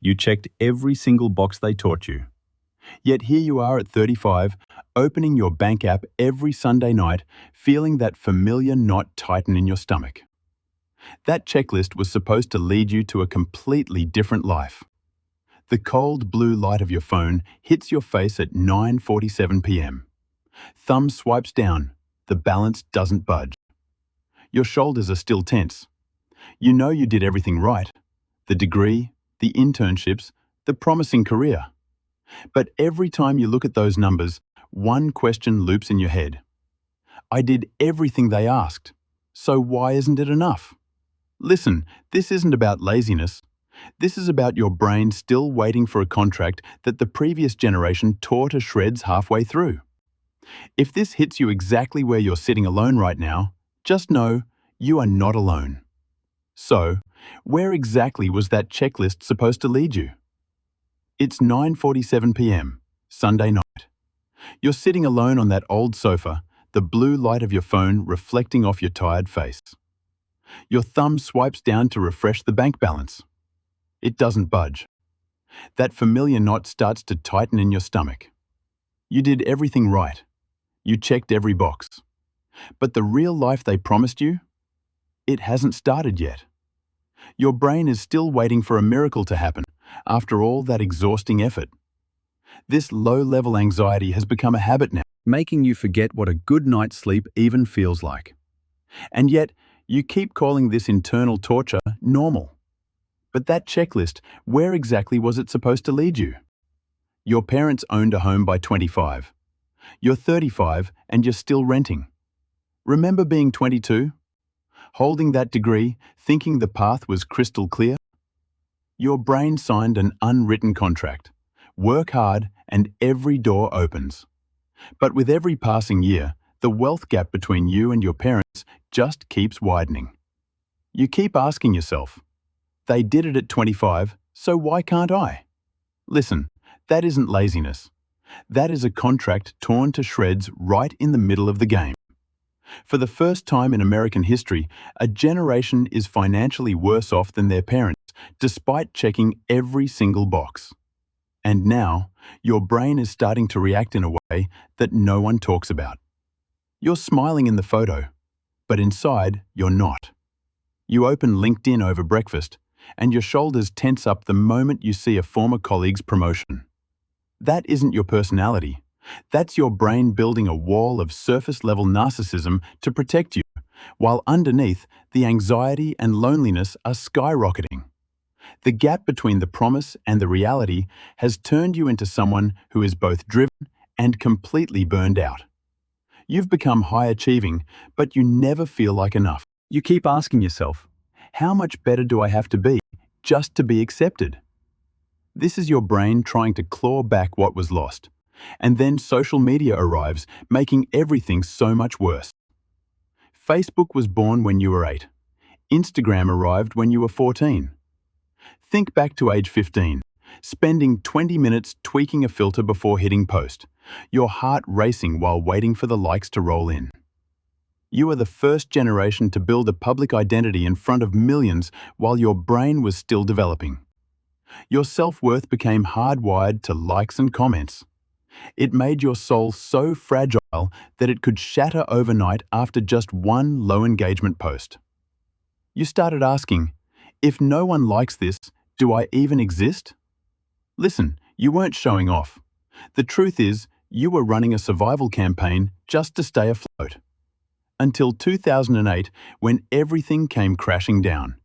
You checked every single box they taught you. Yet here you are at 35, opening your bank app every Sunday night, feeling that familiar knot tighten in your stomach. That checklist was supposed to lead you to a completely different life. The cold blue light of your phone hits your face at 9:47 p.m. Thumb swipes down. The balance doesn't budge. Your shoulders are still tense. You know you did everything right. The degree, the internships, the promising career. But every time you look at those numbers, one question loops in your head. I did everything they asked, so why isn't it enough? Listen, this isn't about laziness. This is about your brain still waiting for a contract that the previous generation tore to shreds halfway through. If this hits you exactly where you're sitting alone right now, just know you are not alone. So, where exactly was that checklist supposed to lead you? It's 9:47 p.m., Sunday night. You're sitting alone on that old sofa, the blue light of your phone reflecting off your tired face. Your thumb swipes down to refresh the bank balance. It doesn't budge. That familiar knot starts to tighten in your stomach. You did everything right. You checked every box. But the real life they promised you? It hasn't started yet. Your brain is still waiting for a miracle to happen after all that exhausting effort. This low-level anxiety has become a habit now, making you forget what a good night's sleep even feels like. And yet, you keep calling this internal torture normal. But that checklist, where exactly was it supposed to lead you? Your parents owned a home by 25. You're 35 and you're still renting. Remember being 22? Holding that degree, thinking the path was crystal clear? Your brain signed an unwritten contract. Work hard and every door opens. But with every passing year, the wealth gap between you and your parents just keeps widening. You keep asking yourself, they did it at 25, so why can't I? Listen, that isn't laziness. That is a contract torn to shreds right in the middle of the game. For the first time in American history, a generation is financially worse off than their parents, despite checking every single box. And now, your brain is starting to react in a way that no one talks about. You're smiling in the photo, but inside, you're not. You open LinkedIn over breakfast, and your shoulders tense up the moment you see a former colleague's promotion. That isn't your personality. That's your brain building a wall of surface-level narcissism to protect you, while underneath, the anxiety and loneliness are skyrocketing. The gap between the promise and the reality has turned you into someone who is both driven and completely burned out. You've become high-achieving, but you never feel like enough. You keep asking yourself, how much better do I have to be just to be accepted? This is your brain trying to claw back what was lost. And then social media arrives, making everything so much worse. Facebook was born when you were 8. Instagram arrived when you were 14. Think back to age 15, spending 20 minutes tweaking a filter before hitting post, your heart racing while waiting for the likes to roll in. You are the first generation to build a public identity in front of millions while your brain was still developing. Your self-worth became hardwired to likes and comments. It made your soul so fragile that it could shatter overnight after just one low-engagement post. You started asking, if no one likes this, do I even exist? Listen, you weren't showing off. The truth is, you were running a survival campaign just to stay afloat. Until 2008, when everything came crashing down.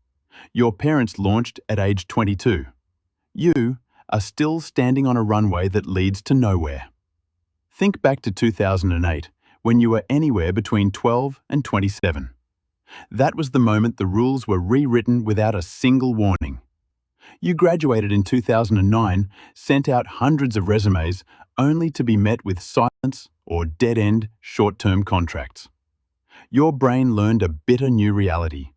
Your parents launched at age 22. You are still standing on a runway that leads to nowhere. Think back to 2008, when you were anywhere between 12 and 27. That was the moment the rules were rewritten without a single warning. You graduated in 2009, sent out hundreds of resumes, only to be met with silence or dead-end short-term contracts. Your brain learned a bitter new reality,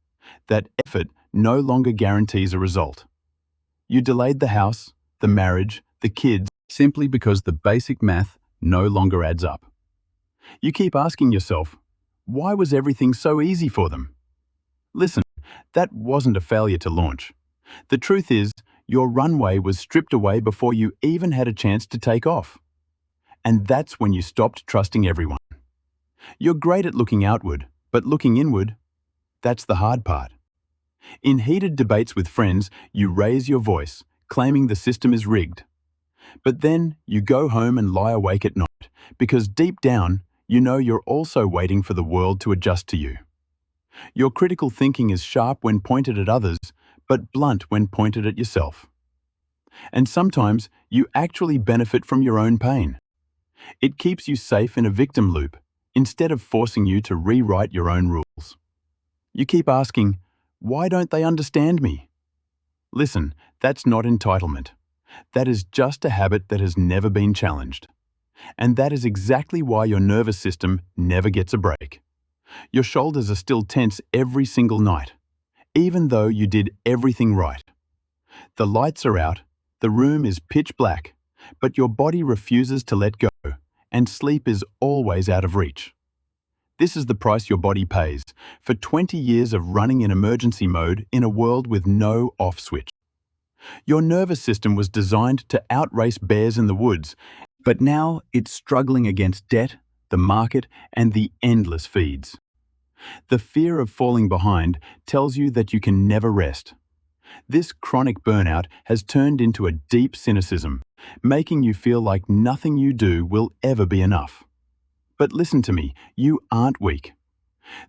that effort no longer guarantees a result. You delayed the house, the marriage, the kids, simply because the basic math no longer adds up. You keep asking yourself, why was everything so easy for them? Listen, that wasn't a failure to launch. The truth is, Your runway was stripped away before you even had a chance to take off. And that's when you stopped trusting everyone. You're great at looking outward, but looking inward, that's the hard part. In heated debates with friends, you raise your voice, claiming the system is rigged. But then you go home and lie awake at night, because deep down, you know you're also waiting for the world to adjust to you. Your critical thinking is sharp when pointed at others, but blunt when pointed at yourself. And sometimes you actually benefit from your own pain. It keeps you safe in a victim loop, instead of forcing you to rewrite your own rules. You keep asking, why don't they understand me? Listen, that's not entitlement. That is just a habit that has never been challenged. And that is exactly why your nervous system never gets a break. Your shoulders are still tense every single night, even though you did everything right. The lights are out, the room is pitch black, but your body refuses to let go, and sleep is always out of reach. This is the price your body pays for 20 years of running in emergency mode in a world with no off switch. Your nervous system was designed to outrace bears in the woods, but now it's struggling against debt, the market, and the endless feeds. The fear of falling behind tells you that you can never rest. This chronic burnout has turned into a deep cynicism, making you feel like nothing you do will ever be enough. But listen to me, you aren't weak.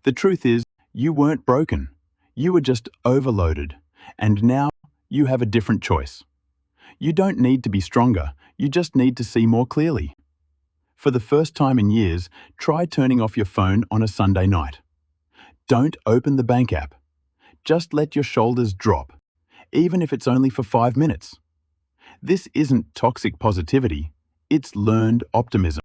The truth is, you weren't broken. You were just overloaded, and now you have a different choice. You don't need to be stronger, you just need to see more clearly. For the first time in years, try turning off your phone on a Sunday night. Don't open the bank app. Just let your shoulders drop, even if it's only for 5 minutes. This isn't toxic positivity, it's learned optimism.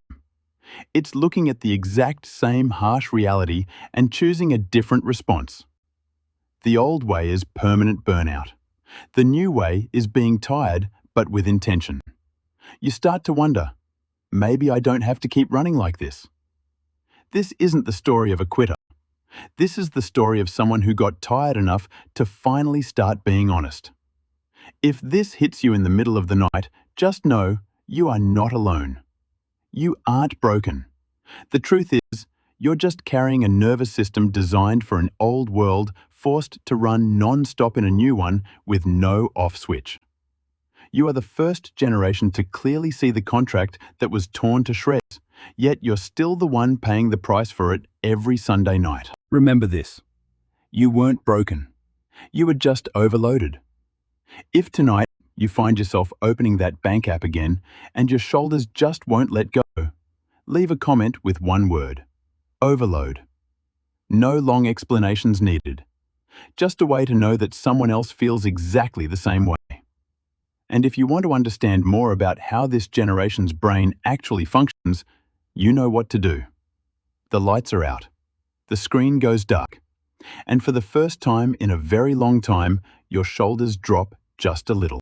It's looking at the exact same harsh reality and choosing a different response. The old way is permanent burnout. The new way is being tired, but with intention. You start to wonder, maybe I don't have to keep running like this. This isn't the story of a quitter. This is the story of someone who got tired enough to finally start being honest. If this hits you in the middle of the night, just know you are not alone. You aren't broken. The truth is, you're just carrying a nervous system designed for an old world forced to run non-stop in a new one with no off switch. You are the first generation to clearly see the contract that was torn to shreds, yet you're still the one paying the price for it every Sunday night. Remember this. You weren't broken. You were just overloaded. If tonight you find yourself opening that bank app again and your shoulders just won't let go, leave a comment with one word: overload. No long explanations needed. Just a way to know that someone else feels exactly the same way. And if you want to understand more about how this generation's brain actually functions, you know what to do. The lights are out. The screen goes dark. And for the first time in a very long time, your shoulders drop just a little.